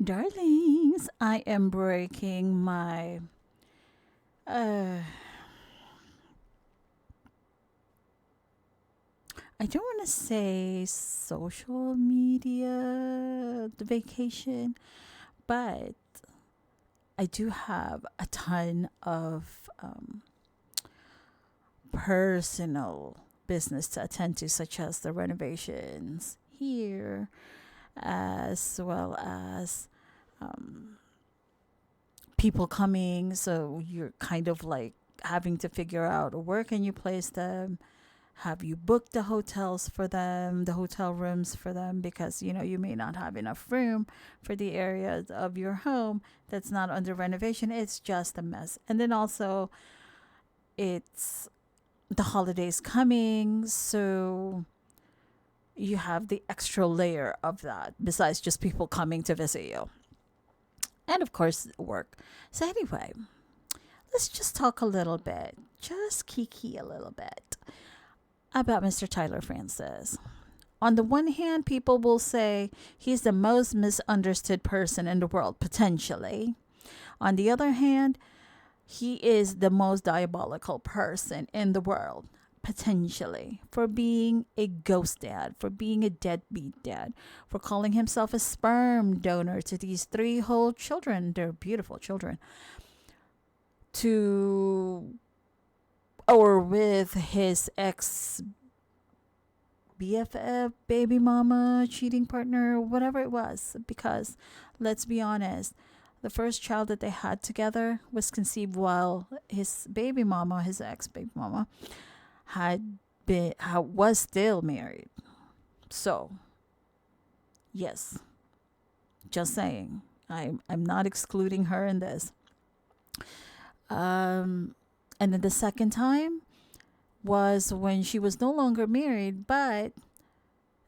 Darlings, I am breaking my uh I don't want to say social media vacation, but I do have a ton of personal business to attend to, such as the renovations here, as well as um, people coming. So you're kind of like having to figure out where can you place them. Have you booked the hotels for them, the hotel rooms for them? Because you may not have enough room for the area of your home that's not under renovation. It's just a mess. And then also, it's the holidays coming, so you have the extra layer of that besides just people coming to visit you. And of course, work. So, anyway, let's just talk a little bit, just kiki a little bit about Mr. Tyler Francis. On the one hand, people will say he's the most misunderstood person in the world, potentially. On the other hand, he is the most diabolical person in the world, potentially, for being a ghost dad, for being a deadbeat dad, for calling himself a sperm donor to these three whole children. They're beautiful children. To or with his ex BFF, baby mama, cheating partner, whatever it was. Because let's be honest, the first child that they had together was conceived while his baby mama, his ex baby mama, was still married. So, yes, just saying. I'm not excluding her in this. And then the second time was when she was no longer married, but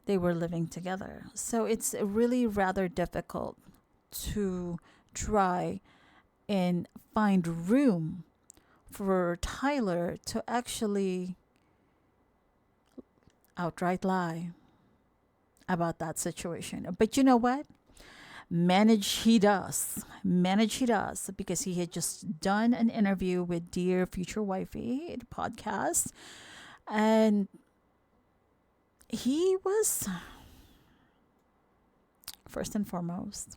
they were living together. So it's really rather difficult to try and find room for Tyler to actually outright lie about that situation. But you know what? Manage he does. Manage he does, because he had just done an interview with Dear Future Wifey, the podcast. And he was, first and foremost,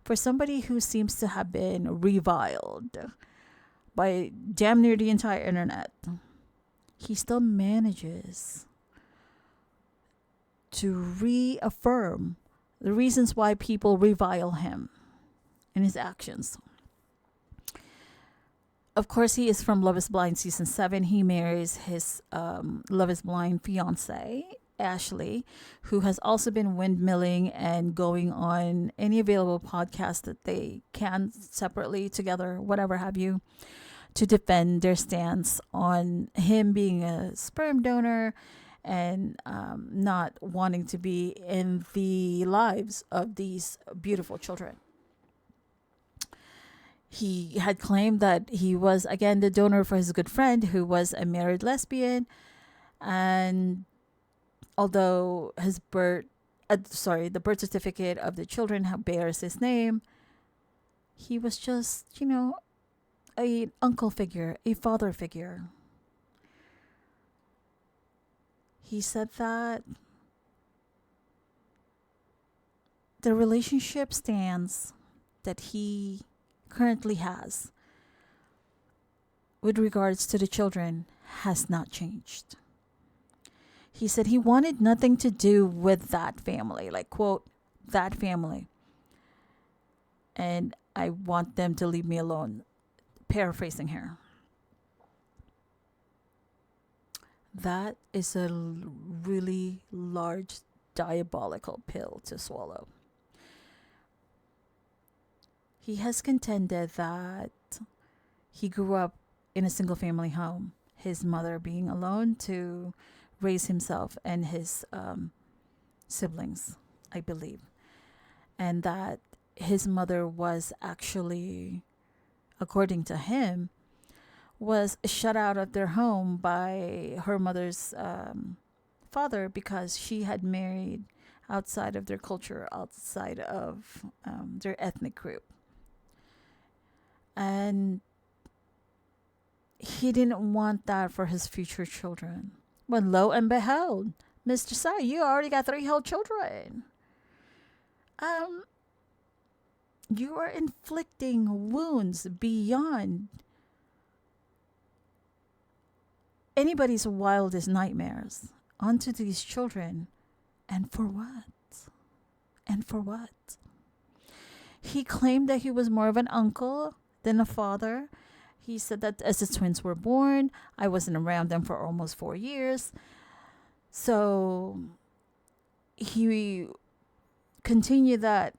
for somebody who seems to have been reviled by damn near the entire internet, he still manages to reaffirm the reasons why people revile him and his actions. Of course, he is from Love is Blind season 7. He marries his Love is Blind fiance, Ashley, who has also been windmilling and going on any available podcast that they can separately, together, whatever have you, to defend their stance on him being a sperm donor and not wanting to be in the lives of these beautiful children. He had claimed that he was, again, the donor for his good friend who was a married lesbian. And although the birth certificate of the children bears his name, he was just, a uncle figure, a father figure. He said that the relationship stance that he currently has with regards to the children has not changed. He said he wanted nothing to do with that family, like, quote, that family. And I want them to leave me alone. Paraphrasing here. That is a really large diabolical pill to swallow. He has contended that he grew up in a single family home, his mother being alone to raise himself and his siblings, I believe. And that his mother was actually, according to him, was shut out of their home by her mother's father because she had married outside of their culture, outside of their ethnic group. And he didn't want that for his future children. When lo and behold, Mr. Sai, you already got 3 whole children. Um, you are inflicting wounds beyond anybody's wildest nightmares onto these children. And for what? And for what? He claimed that he was more of an uncle than a father. He said that as the twins were born, I wasn't around them for almost 4 years. So he continued that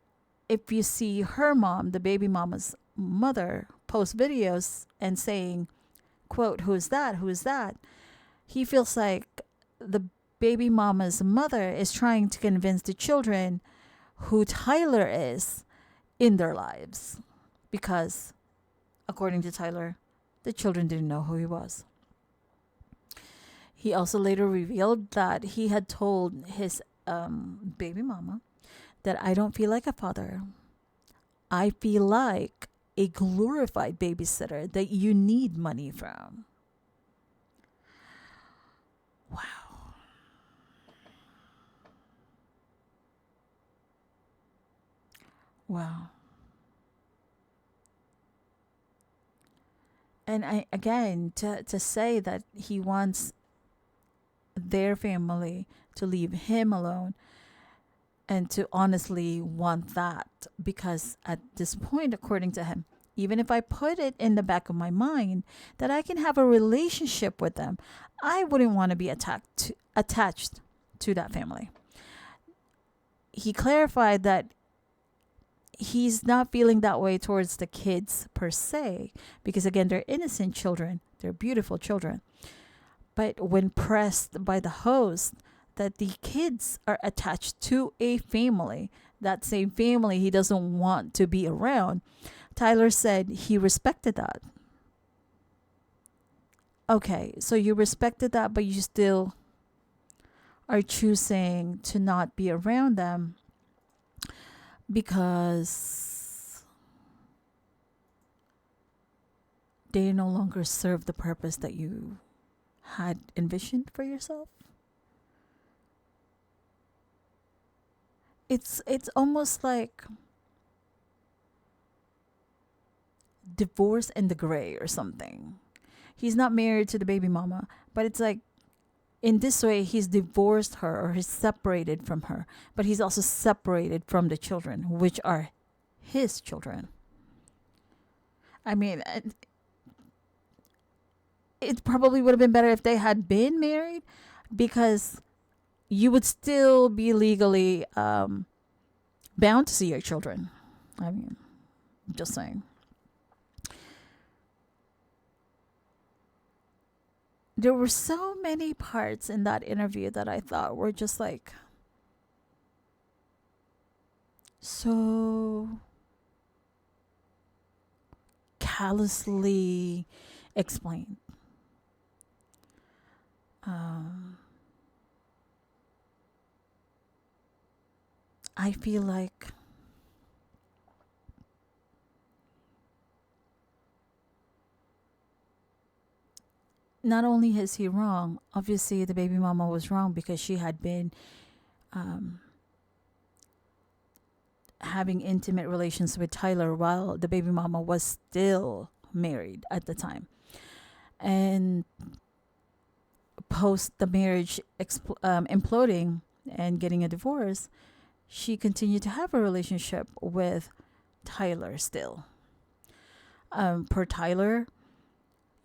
if you see her mom, the baby mama's mother, post videos and saying, quote, "Who is that? Who is that?" He feels like the baby mama's mother is trying to convince the children who Tyler is in their lives. Because, according to Tyler, the children didn't know who he was. He also later revealed that he had told his baby mama that I don't feel like a father. I feel like a glorified babysitter that you need money from. Wow. Wow. And to say that he wants their family to leave him alone and to honestly want that, because at this point, according to him, even if I put it in the back of my mind that I can have a relationship with them, I wouldn't want to be attached to that family. He clarified that he's not feeling that way towards the kids per se, because again, they're innocent children, they're beautiful children. But when pressed by the host that the kids are attached to a family, that same family he doesn't want to be around, Tyler said he respected that. Okay, so you respected that, but you still are choosing to not be around them because they no longer serve the purpose that you had envisioned for yourself. It's almost like divorce in the gray or something. He's not married to the baby mama, but it's like in this way he's divorced her or he's separated from her, but he's also separated from the children, which are his children. I mean, it probably would have been better if they had been married, because you would still be legally bound to see your children. I mean, just saying. There were so many parts in that interview that I thought were just like so callously explained. I feel like not only is he wrong, obviously the baby mama was wrong because she had been having intimate relations with Tyler while the baby mama was still married at the time. And post the marriage imploding and getting a divorce, she continued to have a relationship with Tyler still. Per Tyler,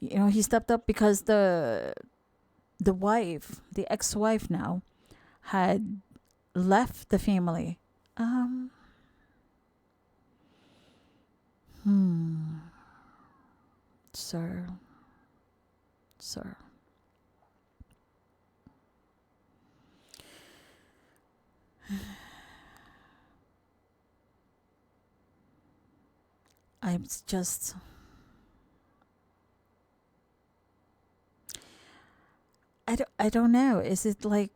he stepped up because the wife, the ex-wife now, had left the family. Sir. I'm just. I don't know. Is it like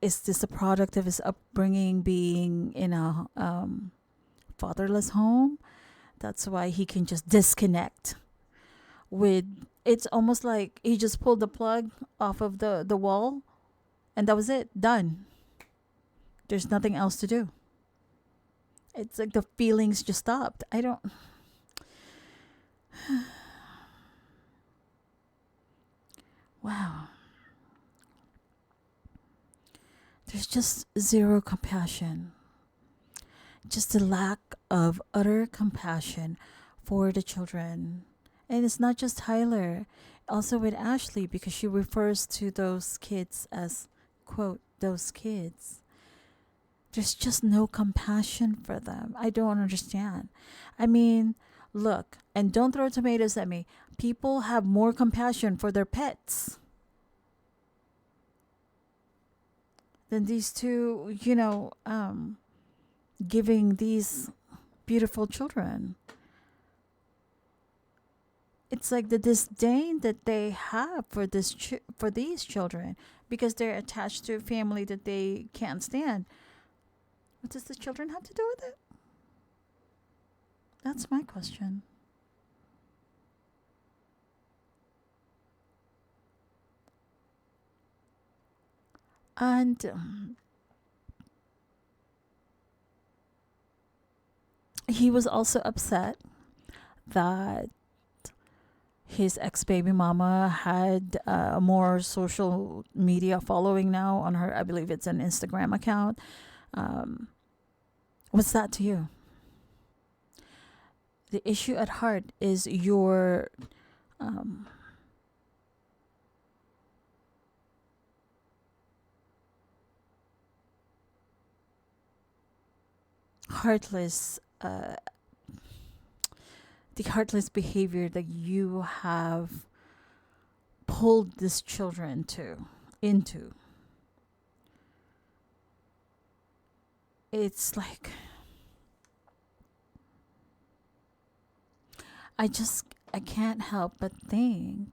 is this a product of his upbringing being in a fatherless home? That's why he can just disconnect with. It's almost like he just pulled the plug off of the wall, and that was it. Done. There's nothing else to do. It's like the feelings just stopped. I don't. Wow. There's just zero compassion. Just a lack of utter compassion for the children. And it's not just Tyler, also with Ashley, because she refers to those kids as, quote, those kids. There's just no compassion for them. I don't understand. I mean, look, and don't throw tomatoes at me. People have more compassion for their pets than these two, giving these beautiful children. It's like the disdain that they have for for these children because they're attached to a family that they can't stand. What does the children have to do with it? That's my question. And he was also upset that his ex baby mama had a more social media following now on her. I believe it's an Instagram account. What's that to you? The issue at heart is your heartless, the heartless behavior that you have pulled these children into. It's like I can't help but think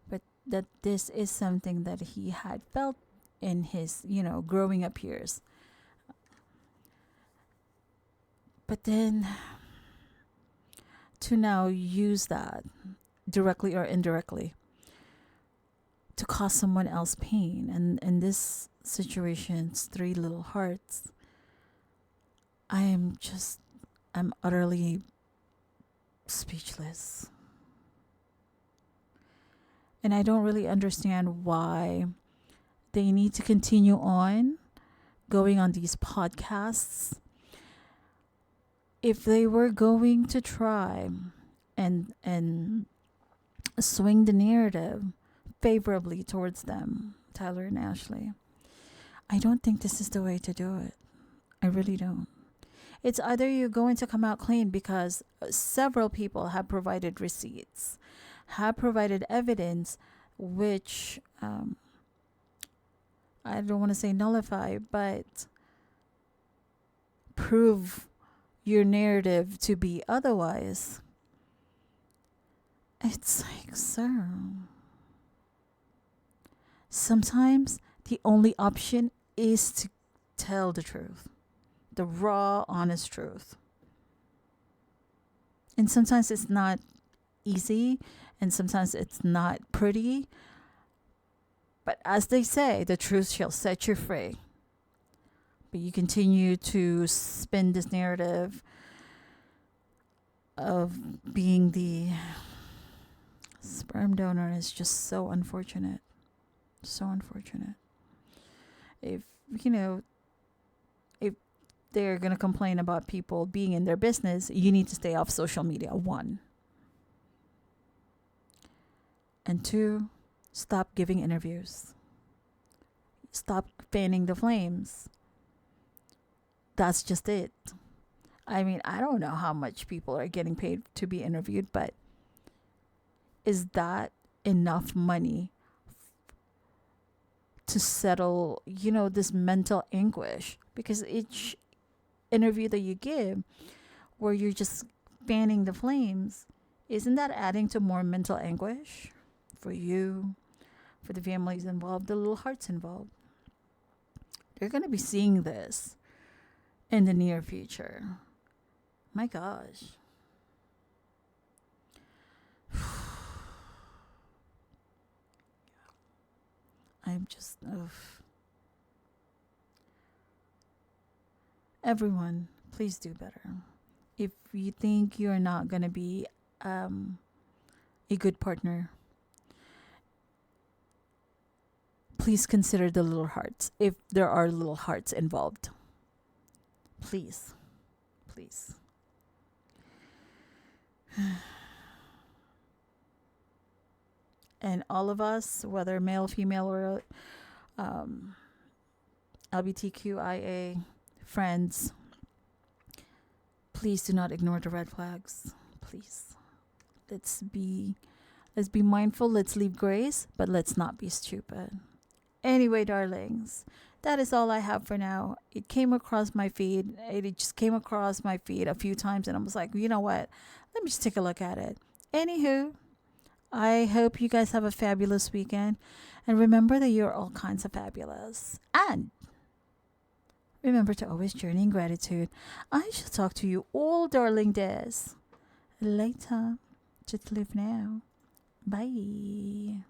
but that this is something that he had felt in his, growing up years. But then to now use that directly or indirectly to cause someone else pain, and in this situation's three little hearts, I'm utterly speechless. And I don't really understand why they need to continue on going on these podcasts. If they were going to try and swing the narrative favorably towards them, Tyler and Ashley, I don't think this is the way to do it. I really don't. It's either you're going to come out clean because several people have provided receipts, have provided evidence, which I don't want to say nullify, but prove your narrative to be otherwise. It's like, sir, sometimes the only option is to tell the truth, the raw, honest truth. And sometimes it's not easy, and sometimes it's not pretty. But as they say, the truth shall set you free. But you continue to spin this narrative of being the sperm donor is just so unfortunate. So unfortunate. If if they're going to complain about people being in their business, you need to stay off social media, 1. And 2, stop giving interviews. Stop fanning the flames. That's just it. I mean, I don't know how much people are getting paid to be interviewed, but is that enough money to settle, this mental anguish? Because each interview that you give where you're just fanning the flames, isn't that adding to more mental anguish for you, for the families involved, the little hearts involved? They're going to be seeing this in the near future. My gosh. I'm just, ugh. Everyone, please do better. If you think you're not going to be a good partner, please consider the little hearts. If there are little hearts involved, please, please. And all of us, whether male, female, or LGBTQIA friends, please do not ignore the red flags. Please. Let's be mindful, let's leave grace, but let's not be stupid. Anyway, darlings, that is all I have for now. It came across my feed. It just came across my feed a few times, and I was like, you know what? Let me just take a look at it. Anywho, I hope you guys have a fabulous weekend. And remember that you're all kinds of fabulous. And remember to always journey in gratitude. I shall talk to you all, darling days, later. Just live now. Bye.